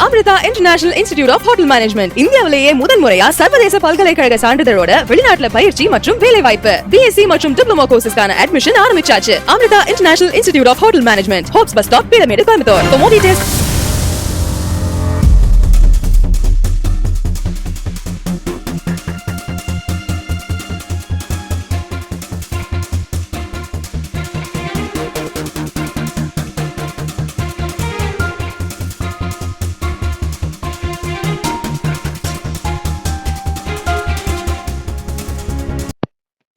Amrita international institute of hotel management இந்தியாவிலேயே முதல் முறையா சர்வதேச பல்கலைக்கழக சான்றிதழோட வெளிநாட்டுல பயிற்சி மற்றும் வேலை வாய்ப்பு பிஎஸ்சி மற்றும் டிப்ளமோ கோர்சஸ்க்கான அட்மிஷன் ஆரம்பிச்சாச்சு. Amrita international institute of hotel management, hopes bus stop, Peelamedu, Coimbatore. For more details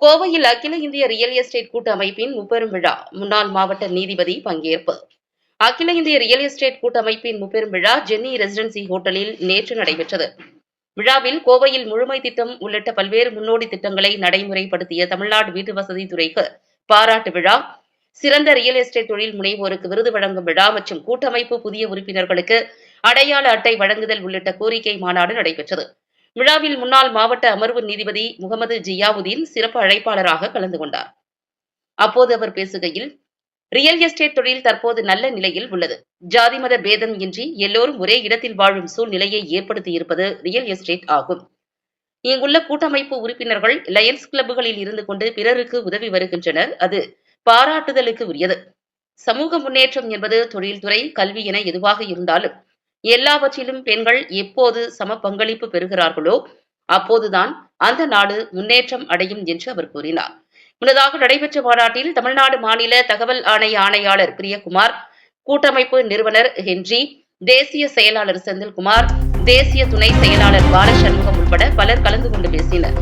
கோவையில் அகில இந்திய ரியல் எஸ்டேட் கூட்டமைப்பின் முப்பெரும் விழா, முன்னாள் மாவட்ட நீதிபதி பங்கேற்பு. அகில இந்திய ரியல் எஸ்டேட் கூட்டமைப்பின் முப்பெரும் விழா ஜென்னி ரெசிடென்சி ஹோட்டலில் நேற்று நடைபெற்றது. விழாவில் கோவையில் முழுமை திட்டம் உள்ளிட்ட பல்வேறு முன்னோடி திட்டங்களை நடைமுறைப்படுத்திய தமிழ்நாடு வீட்டு வசதி துறைக்கு பாராட்டு விழா, சிறந்த ரியல் எஸ்டேட் தொழில் முனைவோருக்கு விருது வழங்கும் விழா மற்றும் கூட்டமைப்பு புதிய உறுப்பினர்களுக்கு அடையாள அட்டை வழங்குதல் உள்ளிட்ட கோரிக்கை மாநாடு நடைபெற்றது. விழாவில் முன்னாள் மாவட்ட அமர்வு நீதிபதி முகமது ஜியாவுதீன் சிறப்பு அழைப்பாளராக கலந்து கொண்டார். அப்போது அவர் பேசுகையில், ரியல் எஸ்டேட் தொழில் தற்போது நல்ல நிலையில் உள்ளது. ஜாதி மத பேதம் இன்றி எல்லோரும் ஒரே இடத்தில் வாழும் சூழ்நிலையை ஏற்படுத்தியிருப்பது ரியல் எஸ்டேட் ஆகும். இங்குள்ள கூட்டமைப்பு உறுப்பினர்கள் லயன்ஸ் கிளப்புகளில் இருந்து கொண்டு பிறருக்கு உதவி வருகின்றனர். அது பாராட்டுதலுக்கு உரியது. சமூக முன்னேற்றம் என்பது தொழில்துறை, கல்வி என எதுவாக இருந்தாலும் எல்லாவற்றிலும் பெண்கள் எப்போது சம பங்களிப்பு பெறுகிறார்களோ அப்போதுதான் அந்த நாடு முன்னேற்றம் அடையும் என்று அவர் கூறினார். முன்னதாக நடைபெற்ற மாநாட்டில் தமிழ்நாடு மாநில தகவல் ஆணைய ஆணையாளர் பிரியகுமார், கூட்டமைப்பு நிறுவனர் ஹென்றி, தேசிய செயலாளர் செந்தில்குமார், தேசிய துணை செயலாளர் பாலசண்முகம் உட்பட பலர் கலந்து கொண்டு பேசினர்.